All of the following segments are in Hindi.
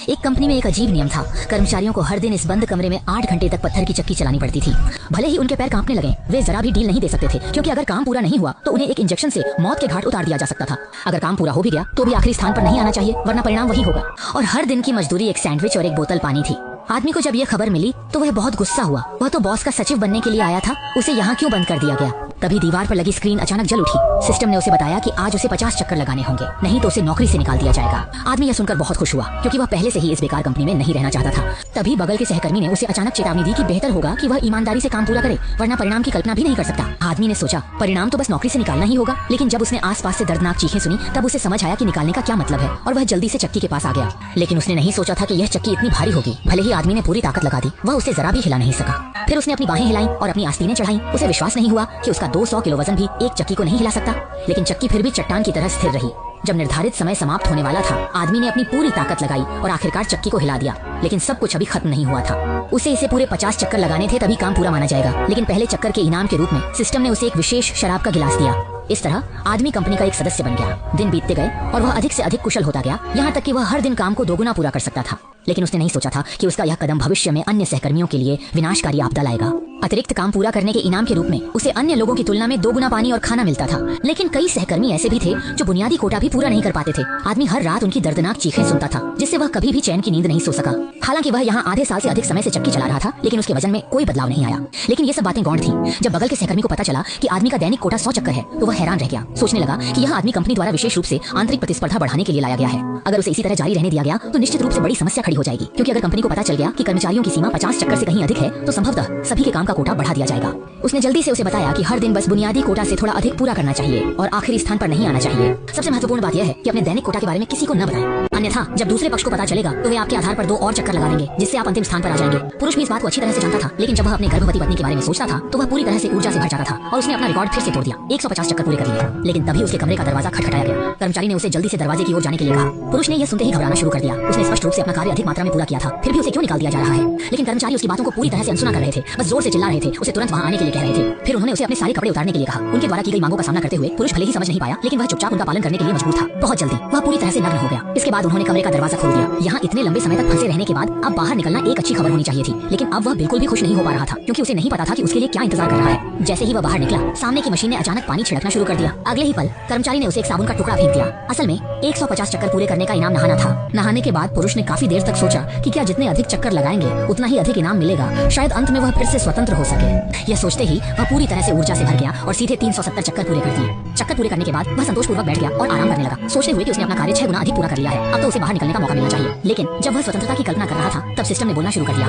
एक कंपनी में एक अजीब नियम था। कर्मचारियों को हर दिन इस बंद कमरे में 8 घंटे तक पत्थर की चक्की चलानी पड़ती थी। भले ही उनके पैर कांपने लगे, वे जरा भी ढील नहीं दे सकते थे, क्योंकि अगर काम पूरा नहीं हुआ तो उन्हें एक इंजेक्शन से मौत के घाट उतार दिया जा सकता था। अगर काम पूरा हो भी गया तो भी आखिरी स्थान पर नहीं आना चाहिए, वरना परिणाम वही होगा। और हर दिन की मजदूरी एक सैंडविच और एक बोतल पानी थी। आदमी को जब यह खबर मिली तो वह बहुत गुस्सा हुआ। वह तो बॉस का सचिव बनने के लिए आया था, उसे यहाँ क्यों बंद कर दिया गया। तभी दीवार पर लगी स्क्रीन अचानक जल उठी। सिस्टम ने उसे बताया कि आज उसे 50 चक्कर लगाने होंगे, नहीं तो उसे नौकरी से निकाल दिया जाएगा। आदमी यह सुनकर बहुत खुश हुआ, क्योंकि वह पहले से ही इस बेकार कंपनी में नहीं रहना चाहता था। तभी बगल के सहकर्मी ने उसे अचानक चेतावनी दी कि बेहतर होगा कि वह ईमानदारी से काम पूरा करे, वरना परिणाम की कल्पना भी नहीं कर सकता। आदमी ने सोचा परिणाम तो बस नौकरी से निकालना ही होगा, लेकिन जब उसने आसपास से दर्दनाक चीखें सुनी तब उसे समझ आया कि निकालने का क्या मतलब है, और वह जल्दी से चक्की के पास आ गया। लेकिन उसने नहीं सोचा था कि यह चक्की इतनी भारी होगी। भले ही आदमी ने पूरी ताकत लगा दी, वह उसे जरा भी हिला नहीं सका। फिर उसने अपनी बाहें हिलाई और अपनी आस्तीनें चढ़ाई। उसे विश्वास नहीं हुआ कि उसका 200 किलो वजन भी एक चक्की को नहीं हिला सकता, लेकिन चक्की फिर भी चट्टान की तरह स्थिर रही। जब निर्धारित समय समाप्त होने वाला था, आदमी ने अपनी पूरी ताकत लगाई और आखिरकार चक्की को हिला दिया। लेकिन सब कुछ अभी खत्म नहीं हुआ था। उसे इसे पूरे 50 चक्कर लगाने थे, तभी काम पूरा माना जाएगा। लेकिन पहले चक्कर के इनाम के रूप में सिस्टम ने उसे एक विशेष शराब का गिलास दिया। इस तरह आदमी कंपनी का एक सदस्य बन गया। दिन बीतते गए और वह अधिक से अधिक कुशल होता गया, यहाँ तक कि वह हर दिन काम को दोगुना पूरा कर सकता था। लेकिन उसने नहीं सोचा था कि उसका यह कदम भविष्य में अन्य सहकर्मियों के लिए विनाशकारी आपदा लाएगा। अतिरिक्त काम पूरा करने के इनाम के रूप में उसे अन्य लोगों की तुलना में 2 गुना पानी और खाना मिलता था। लेकिन कई सहकर्मी ऐसे भी थे जो बुनियादी कोटा भी पूरा नहीं कर पाते थे। आदमी हर रात उनकी दर्दनाक चीखें सुनता था, जिससे वह कभी भी चैन की नींद नहीं सो सका। हालांकि वह यहाँ आधे साल से अधिक समय से चक्की चला रहा था, लेकिन उसके वजन में कोई बदलाव नहीं आया। लेकिन ये सब बातें गौण थी। जब बगल के सहकर्मी को पता चला कि आदमी का दैनिक कोटा 100 चक्कर है, तो वह हैरान रह गया। सोचने लगा कि यह आदमी कंपनी द्वारा विशेष रूप से आंतरिक प्रतिस्पर्धा बढ़ाने के लिए लाया गया है। अगर उसे इसी तरह जारी रहने दिया गया तो निश्चित रूप से बड़ी समस्या खड़ी हो जाएगी, क्योंकि अगर कंपनी को पता चल गया कि कर्मचारियों की सीमा 50 चक्कर से कहीं अधिक है, तो संभवतः सभी के काम का कोटा बढ़ा दिया जाएगा। उसने जल्दी से उसे बताया कि हर दिन बस बुनियादी कोटा से थोड़ा अधिक पूरा करना चाहिए और आखिरी स्थान पर नहीं आना चाहिए। सबसे महत्वपूर्ण बात यह है कि अपने दैनिक कोटा के बारे में किसी को न बताएं, अन्यथा जब दूसरे पक्ष को पता चलेगा तो वे आपके आधार पर 2 और चक्कर लगा देंगे, जिससे आप अंतिम स्थान पर आ जाएंगे। पुरुष भी इस बात को अच्छी तरह से जानता था, लेकिन जब वह अपने गर्भवती पत्नी के बारे में सोचता था तो वह पूरी तरह से ऊर्जा से भर जाता था और उसने अपना रिकॉर्ड फिर से तोड़ दिया। 150 चक्कर पूरे कर लिए। लेकिन तभी उसके कमरे का दरवाजा खटखटाया गया। कर्मचारी ने उसे जल्दी से दरवाजे की ओर जाने के लिए कहा। पुरुष ने यह सुनते ही घबराना शुरू कर दिया। उसने स्पष्ट रूप से अपना कार्य अधिक मात्रा में पूरा किया था, फिर भी उसे क्यों निकाल दिया जा रहा है। लेकिन कर्मचारी उसकी बातों को पूरी तरह से अनसुना कर रहे थे, बस जोर से चिल्ला रहे थे, उसे तुरंत वहां आने के लिए कह रहे थे। फिर उन्होंने उसे अपने सारे कपड़े उतारने के लिए कहा। उनके द्वारा की गई मांगों का सामना करते हुए पुरुष भले ही समझ नहीं पाया, लेकिन वह चुपचाप उनका पालन करने के लिए मजबूर था। बहुत जल्दी वह पूरी तरह से नग्न हो गया। इसके बाद उन्होंने कमरे का दरवाजा खोल दिया। यहाँ इतने लंबे समय तक फंसे रहने के बाद अब बाहर निकलना एक अच्छी खबर होनी चाहिए थी, लेकिन अब वह बिल्कुल भी खुश नहीं हो पा रहा था, क्योंकि उसे नहीं पता था कि उसके लिए क्या इंतजार कर रहा है। जैसे ही वह बाहर निकला, सामने की मशीन ने अचानक पानी छिड़कना शुरू कर दिया। अगले ही पल कर्मचारी ने उसे एक साबुन का टुकड़ा फेंक दिया। असल में 150 चक्कर पूरे करने का इनाम नहाना था। नहाने के बाद पुरुष ने काफी देर तक सोचा कि क्या जितने अधिक चक्कर लगाएंगे उतना ही अधिक इनाम मिलेगा, शायद अंत में वह फिर से स्वतंत्र हो सके। यह सोचते ही वह पूरी तरह से ऊर्जा से भर गया और सीधे 370 चक्कर पूरे कर दिए। चक्कर पूरे करने के बाद वह संतोषपूर्वक बैठ गया और आराम करने लगा, सोचते हुए कि उसने अपना कार्य 6 गुना अधिक पूरा कर लिया है। अब तो उसे बाहर निकलने का मौका मिलना चाहिए। लेकिन जब वह स्वतंत्रता की कल्पना कर रहा था, तब सिस्टम ने बोलना शुरू कर दिया।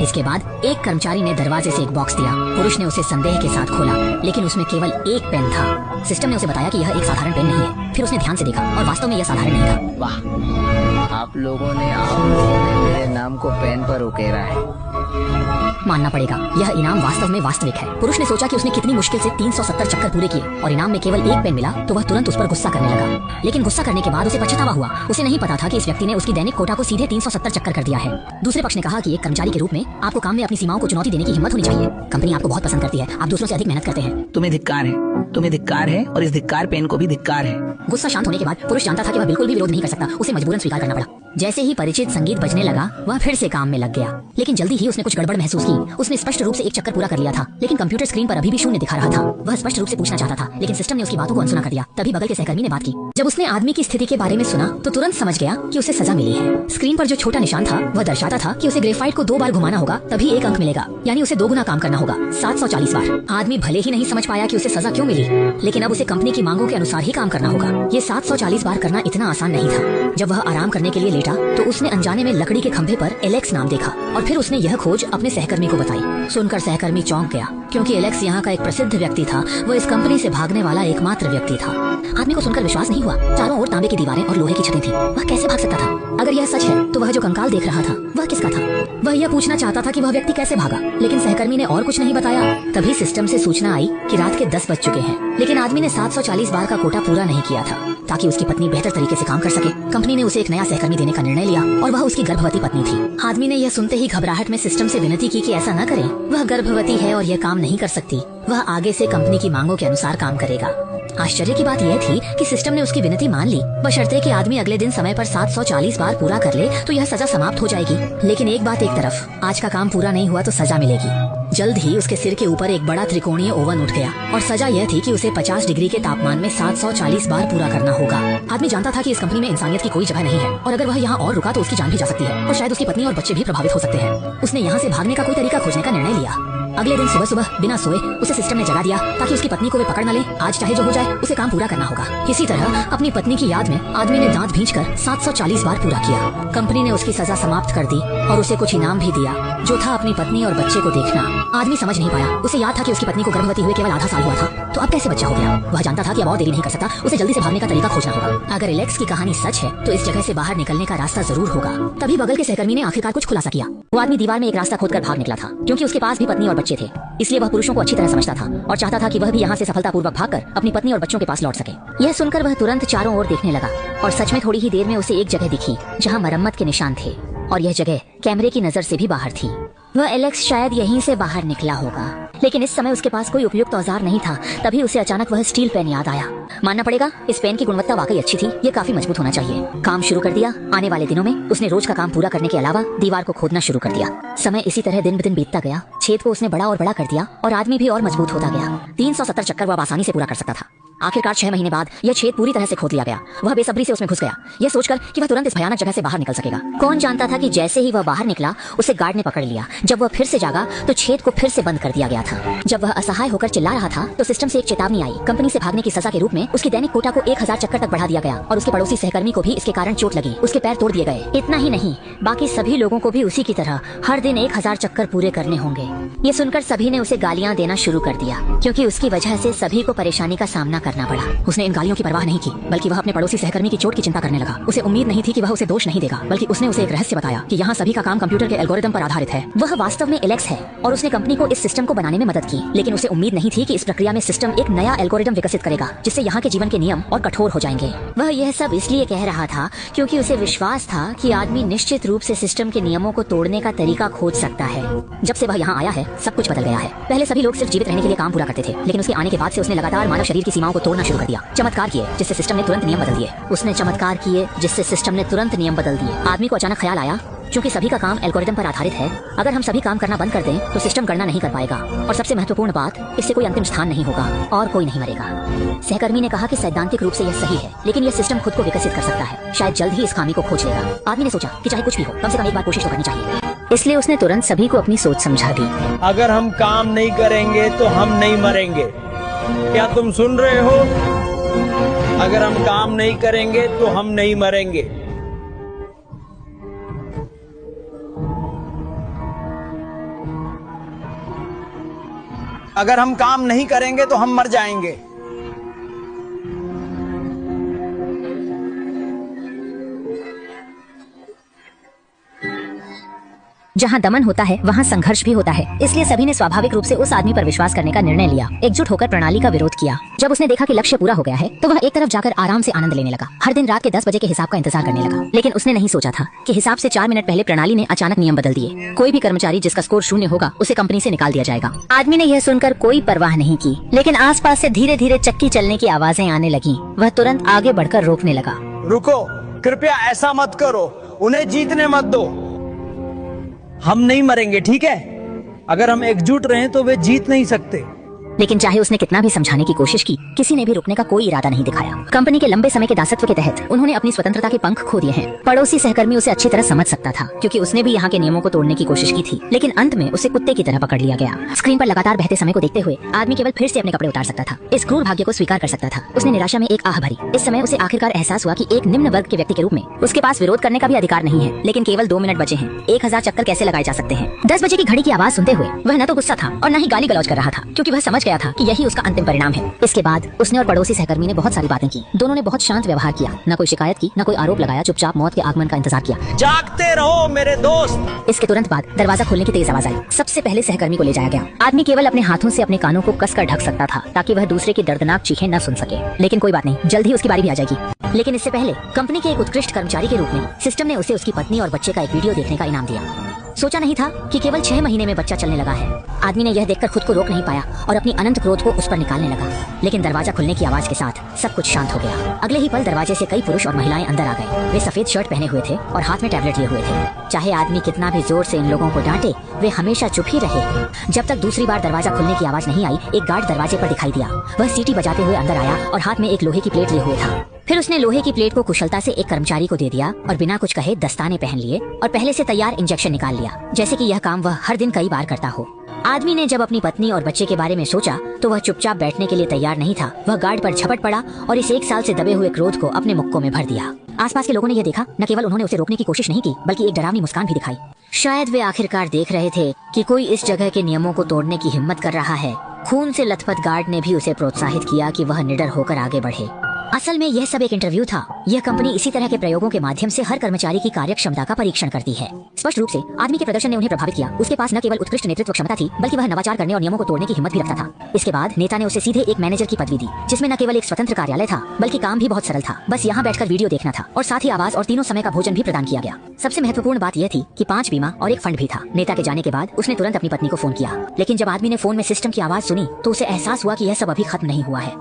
इसके बाद एक कर्मचारी ने दरवाजे से एक बॉक्स दिया। पुरुष ने उसे संदेह के साथ खोला, लेकिन उसमें केवल एक पेन था। सिस्टम ने उसे बताया कि यह एक साधारण पेन नहीं है। फिर उसने ध्यान से देखा और वास्तव में यह साधारण नहीं था। वाह, आप लोगों ने मेरे नाम को पेन पर उकेरा है। मानना पड़ेगा, यह इनाम वास्तव में वास्तविक है। पुरुष ने सोचा कि उसने कितनी मुश्किल से 370 चक्कर पूरे किए और इनाम में केवल एक पेन मिला, तो वह तुरंत उस पर गुस्सा करने लगा। लेकिन गुस्सा करने के बाद उसे पछतावा हुआ। उसे नहीं पता था कि इस व्यक्ति ने उसकी दैनिक कोटा को सीधे 370 चक्कर कर दिया है। दूसरे पक्ष ने कहा कि एक कर्मचारी के रूप में आपको काम में अपनी सीमाओं को चुनौती देने की हिम्मत होनी चाहिए। कंपनी आपको बहुत पसंद करती है, आप दूसरों से अधिक मेहनत करते हैं। तुम्हें धिक्कार है और इस धिक्कार पेन को भी धिक्कार है। गुस्सा शांत होने के बाद पुरुष जानता था कि वह बिल्कुल भी विरोध नहीं कर सकता। उसे मजबूरन स्वीकार करना पड़ा। जैसे ही परिचित संगीत बजने लगा, वह फिर से काम में लग गया। लेकिन जल्दी ही उसने कुछ गड़बड़ महसूस की। उसने स्पष्ट रूप से एक चक्कर पूरा कर लिया था, लेकिन कंप्यूटर स्क्रीन पर अभी भी 0 दिखा रहा था। वह स्पष्ट रूप से पूछना चाहता था, लेकिन सिस्टम ने उसकी बातों को अनसुना कर दिया। तभी बगल के सहकर्मी ने बात की। जब उसने आदमी की स्थिति के बारे में सुना तो तुरंत समझ गया कि उसे सजा मिली है। स्क्रीन पर जो छोटा निशान था वह दर्शाता था कि उसे ग्रेफाइट को 2 बार घुमाना होगा, तभी 1 अंक मिलेगा, यानी उसे 2 गुना काम करना होगा, 740 बार। आदमी भले ही नहीं समझ पाया कि उसे सजा क्यों मिली, लेकिन अब उसे कंपनी की मांगों के अनुसार ही काम करना होगा। ये 740 बार करना इतना आसान नहीं था। जब वह आराम करने के लिए लेटा तो उसने अनजाने में लकड़ी के खंभे पर एलेक्स नाम देखा और फिर उसने यह खोज अपने सहकर्मी को बताई। सुनकर सहकर्मी चौंक गया, क्योंकि एलेक्स यहाँ का एक प्रसिद्ध व्यक्ति था। वो इस कंपनी से भागने वाला एकमात्र व्यक्ति था। आदमी को सुनकर विश्वास नहीं हुआ। चारों ओर तांबे की दीवारें और लोहे की छतें थी। वह कैसे भाग सकता था? अगर यह सच है तो वह जो कंकाल देख रहा था वह किसका था? वह यह पूछना चाहता था कि वह व्यक्ति कैसे भागा, लेकिन सहकर्मी ने और कुछ नहीं बताया। तभी सिस्टम से सूचना आई कि रात के 10 बज चुके हैं, लेकिन आदमी ने 740 बार का कोटा पूरा नहीं किया था। ताकि उसकी पत्नी बेहतर तरीके से काम कर सके, कंपनी ने उसे एक नया सहकर्मी देने का निर्णय लिया और वह उसकी गर्भवती पत्नी थी। आदमी ने यह सुनते ही घबराहट में सिस्टम से विनती की कि ऐसा न करें। वह गर्भवती है और यह काम नहीं कर सकती। वह आगे से कंपनी की मांगों के अनुसार काम करेगा। आश्चर्य की बात यह थी कि सिस्टम ने उसकी विनती मान ली, बशर्ते कि आदमी अगले दिन समय पर 740 बार पूरा कर ले तो यह सजा समाप्त हो जाएगी। लेकिन एक बात एक तरफ, आज का काम पूरा नहीं हुआ तो सजा मिलेगी। जल्द ही उसके सिर के ऊपर एक बड़ा त्रिकोणीय ओवन उठ गया और सजा यह थी कि उसे 50 डिग्री के तापमान में 740 बार पूरा करना होगा। आदमी जानता था कि इस कंपनी में इंसानियत की कोई जगह नहीं है और अगर वह यहाँ और रुका तो उसकी जान भी जा सकती है और शायद उसकी पत्नी और बच्चे भी प्रभावित हो सकते हैं। उसने यहाँ से भागने का कोई तरीका खोजने का निर्णय लिया। अगले दिन सुबह सुबह बिना सोए उसे सिस्टम ने जगा दिया ताकि उसकी पत्नी को वे पकड़ न ले। आज चाहे जो हो जाए उसे काम पूरा करना होगा। इसी तरह अपनी पत्नी की याद में आदमी ने दांत भींचकर 740 बार पूरा किया। कंपनी ने उसकी सजा समाप्त कर दी और उसे कुछ इनाम भी दिया, जो था अपनी पत्नी और बच्चे को देखना। आदमी समझ नहीं पाया। उसे याद था कि उसकी पत्नी को गर्भवती हुए केवल आधा साल हुआ था, तो अब कैसे बच्चा हो गया। वह जानता था कि अब और देरी नहीं कर सकता, उसे जल्दी से भागने का तरीका खोजना होगा। अगर एलेक्स की कहानी सच है तो इस जगह से बाहर निकलने का रास्ता जरूर होगा। तभी बगल के सहकर्मी ने आखिरकार कुछ खुलासा किया। वो आदमी दीवार में एक रास्ता खोदकर भाग निकला था, क्योंकि उसके पास भी पत्नी और बच्चे थे। इसलिए वह पुरुषों को अच्छी तरह समझता था और चाहता था कि वह भी यहाँ से सफलतापूर्वक भागकर अपनी पत्नी और बच्चों के पास लौट सके। यह सुनकर वह तुरंत चारों ओर देखने लगा और सच में थोड़ी ही देर में उसे एक जगह दिखी जहाँ मरम्मत के निशान थे और यह जगह कैमरे की नजर से भी बाहर थी। वह एलेक्स शायद यहीं से बाहर निकला होगा, लेकिन इस समय उसके पास कोई उपयुक्त औजार नहीं था। तभी उसे अचानक वह स्टील पेन याद आया। मानना पड़ेगा, इस पेन की गुणवत्ता वाकई अच्छी थी। ये काफी मजबूत होना चाहिए। काम शुरू कर दिया। आने वाले दिनों में उसने रोज का काम पूरा करने के अलावा दीवार को खोदना शुरू कर दिया। समय इसी तरह दिन ब दिन बीतता गया। छेद को उसने बड़ा और बड़ा कर दिया और आदमी भी और मजबूत होता गया। 370 चक्कर वह आसानी से पूरा कर सकता था। आखिरकार 6 महीने बाद यह छेद पूरी तरह से खोद लिया गया। वह बेसब्री से उसमें घुस गया, यह सोचकर कि वह तुरंत इस भयानक जगह से बाहर निकल सकेगा। कौन जानता था कि जैसे ही वह बाहर निकला उसे गार्ड ने पकड़ लिया। जब वह फिर से जागा तो छेद को फिर से बंद कर दिया गया था। जब वह असहाय होकर चिल्ला रहा था तो सिस्टम से एक चेतावनी आई। कंपनी से भागने की सजा के रूप में उसकी दैनिक कोटा को 1000 चक्कर तक बढ़ा दिया गया और उसके पड़ोसी सहकर्मी को भी इसके कारण चोट लगी। उसके पैर तोड़ दिए गए। इतना ही नहीं, बाकी सभी लोगों को भी उसी की तरह हर दिन 1000 चक्कर पूरे करने होंगे। ये सुनकर सभी ने उसे गालियां देना शुरू कर दिया, क्योंकि उसकी वजह से सभी को परेशानी का सामना करना पड़ा। उसने गालियों की परवाह नहीं की, बल्कि वह अपने पड़ोसी सहकर्मी की चोट की चिंता करने लगा। उसे उम्मीद नहीं थी कि वह उसे दोष नहीं देगा, बल्कि उसने उसे एक रहस्य बताया कि यहाँ सभी का काम कंप्यूटर के एल्गोरिदम पर आधारित है। वह वास्तव में एलेक्स है और उसने कंपनी को इस सिस्टम को बनाने में मदद की। लेकिन उसे उम्मीद नहीं थी कि इस प्रक्रिया में सिस्टम एक नया एल्गोरिदम विकसित करेगा, जिससे यहाँ के जीवन के नियम और कठोर हो जाएंगे। वह यह सब इसलिए कह रहा था क्योंकि उसे विश्वास था कि आदमी निश्चित रूप से सिस्टम के नियमों को तोड़ने का तरीका खोज सकता है। जब से वह यहाँ आया है सब कुछ बदल गया है। पहले सभी लोग सिर्फ जीवित रहने के लिए काम पूरा करते थे, लेकिन उसके आने के बाद से उसने लगातार मानव शरीर की सीमाओं को तोड़ना शुरू कर दिया। चमत्कार किए जिससे सिस्टम ने तुरंत नियम बदल दिए। उसने चमत्कार किए जिससे सिस्टम ने तुरंत नियम बदल दिए। आदमी को अचानक ख्याल आया, क्योंकि सभी का काम एल्गोरिदम पर आधारित है, अगर हम सभी काम करना बंद कर दें तो सिस्टम गणना नहीं कर पाएगा और सबसे महत्वपूर्ण बात, इससे कोई अंतिम स्थान नहीं होगा और कोई नहीं मरेगा। सहकर्मी ने कहा कि सैद्धांतिक रूप से यह सही है, लेकिन यह सिस्टम खुद को विकसित कर सकता है। शायद जल्द ही इस खामी को खोज लेगा। आदमी ने सोचा कि चाहे कुछ भी हो, कम से कम एक बार कोशिश तो करनी चाहिए। इसलिए उसने तुरंत सभी को अपनी सोच समझा दी। अगर हम काम नहीं करेंगे तो हम नहीं मरेंगे। क्या तुम सुन रहे हो? अगर हम काम नहीं करेंगे तो हम नहीं मरेंगे। अगर हम काम नहीं करेंगे तो हम मर जाएंगे। जहाँ दमन होता है वहाँ संघर्ष भी होता है। इसलिए सभी ने स्वाभाविक रूप से उस आदमी पर विश्वास करने का निर्णय लिया, एकजुट होकर प्रणाली का विरोध किया। जब उसने देखा कि लक्ष्य पूरा हो गया है तो वह एक तरफ जाकर आराम से आनंद लेने लगा। हर दिन रात के 10 बजे के हिसाब का इंतजार करने लगा। लेकिन उसने नहीं सोचा था कि हिसाब से 4 मिनट पहले प्रणाली ने अचानक नियम बदल दिए। कोई भी कर्मचारी जिसका स्कोर 0 होगा उसे कंपनी से निकाल दिया जाएगा। आदमी ने यह सुनकर कोई परवाह नहीं की, लेकिन आसपास से धीरे धीरे चक्की चलने की आवाजें आने लगी। वह तुरंत आगे बढ़कर रोकने लगा। रुको, कृपया ऐसा मत करो, उन्हें जीतने मत दो। हम नहीं मरेंगे, ठीक है? अगर हम एकजुट रहें तो वे जीत नहीं सकते। लेकिन चाहे उसने कितना भी समझाने की कोशिश की, किसी ने भी रुकने का कोई इरादा नहीं दिखाया। कंपनी के लंबे समय के दासत्व के तहत उन्होंने अपनी स्वतंत्रता के पंख खो दिए हैं। पड़ोसी सहकर्मी उसे अच्छी तरह समझ सकता था, क्योंकि उसने भी यहाँ के नियमों को तोड़ने की कोशिश की थी। लेकिन अंत में उसे कुत्ते की तरह पकड़ लिया गया। स्क्रीन पर लगातार बहते समय को देखते हुए आदमी केवल फिर से अपने कपड़े उतार सकता था। इस क्रूर भाग्य को स्वीकार कर सकता था। उसने निराशा में एक आह भरी। इस समय उसे आखिरकार एहसास हुआ कि एक निम्न वर्ग के व्यक्ति के रूप में उसके पास विरोध करने का भी अधिकार नहीं है। लेकिन केवल 2 मिनट बचे हैं। 1000 चक्कर कैसे लगाए जा सकते हैं? 10 बजे की घड़ी की आवाज सुनते हुए वह न तो गुस्सा था और न ही गाली गलौज कर रहा था, क्योंकि वह समझ गया था कि यही उसका अंतिम परिणाम है। इसके बाद उसने और पड़ोसी सहकर्मी ने बहुत सारी बातें की। दोनों ने बहुत शांत व्यवहार किया, न कोई शिकायत की, न कोई आरोप लगाया। चुपचाप मौत के आगमन का इंतजार किया। जागते रहो मेरे दोस्त। इसके तुरंत बाद दरवाजा खोलने की तेज आवाज आई। सबसे पहले सहकर्मी को ले जाया गया। आदमी केवल अपने हाथों से अपने कानों को कसकर ढक सकता था, ताकि वह दूसरे की दर्दनाक चीखें न सुन सके। लेकिन कोई बात नहीं, जल्द ही उसकी बारी भी आ जाएगी। लेकिन इससे पहले कंपनी के एक उत्कृष्ट कर्मचारी के रूप में सिस्टम ने उसे उसकी पत्नी और बच्चे का एक वीडियो देखने का इनाम दिया। सोचा नहीं था कि केवल 6 महीने में बच्चा चलने लगा है। आदमी ने यह देखकर खुद को रोक नहीं पाया और अपनी अनंत क्रोध को उस पर निकालने लगा। लेकिन दरवाजा खुलने की आवाज के साथ सब कुछ शांत हो गया। अगले ही पल दरवाजे से कई पुरुष और महिलाएं अंदर आ गए। वे सफेद शर्ट पहने हुए थे और हाथ में टैबलेट लिए हुए थे। चाहे आदमी कितना भी जोर से इन लोगों को डांटे, वे हमेशा चुप ही रहे। जब तक दूसरी बार दरवाजा खुलने की आवाज नहीं आई, एक गार्ड दरवाजे पर दिखाई दिया। वह सीटी बजाते हुए अंदर आया और हाथ में एक लोहे की प्लेट लिए हुए था। फिर उसने लोहे की प्लेट को कुशलता से एक कर्मचारी को दे दिया और बिना कुछ कहे दस्ताने पहन लिए और पहले से तैयार इंजेक्शन निकाल लिया, जैसे कि यह काम वह हर दिन कई बार करता हो। आदमी ने जब अपनी पत्नी और बच्चे के बारे में सोचा तो वह चुपचाप बैठने के लिए तैयार नहीं था। वह गार्ड पर झपट पड़ा और इस 1 साल से दबे हुए क्रोध को अपने मुक्कों में भर दिया। आसपास के लोगों ने यह देखा, न केवल उन्होंने उसे रोकने की कोशिश नहीं की, बल्कि एक डरावनी मुस्कान भी दिखाई। शायद वे आखिरकार देख रहे थे कि कोई इस जगह के नियमों को तोड़ने की हिम्मत कर रहा है। खून से लथपथ गार्ड ने भी उसे प्रोत्साहित किया कि वह निडर होकर आगे बढ़े। असल में यह सब एक इंटरव्यू था। यह कंपनी इसी तरह के प्रयोगों के माध्यम से हर कर्मचारी की कार्य क्षमता का परीक्षण करती है। स्पष्ट रूप से आदमी के प्रदर्शन ने उन्हें प्रभावित किया। उसके पास न केवल उत्कृष्ट नेतृत्व क्षमता थी, बल्कि वह नवाचार करने और नियमों को तोड़ने की हिम्मत भी रखता था। इसके बाद नेता ने उसे सीधे एक मैनेजर की पदवी दी, जिसमें न केवल एक स्वतंत्र कार्यालय था, बल्कि काम भी बहुत सरल था। बस यहाँ बैठकर वीडियो देखना था और साथ ही आवाज और तीनों समय का भोजन भी प्रदान किया गया। सबसे महत्वपूर्ण बात यह थी कि 5 बीमा और एक फंड भी था। नेता के जाने के बाद उसने तुरंत अपनी पत्नी को फोन किया, लेकिन जब आदमी ने फोन में सिस्टम की आवाज सुनी तो उसे एहसास हुआ कि यह सब अभी खत्म नहीं हुआ है।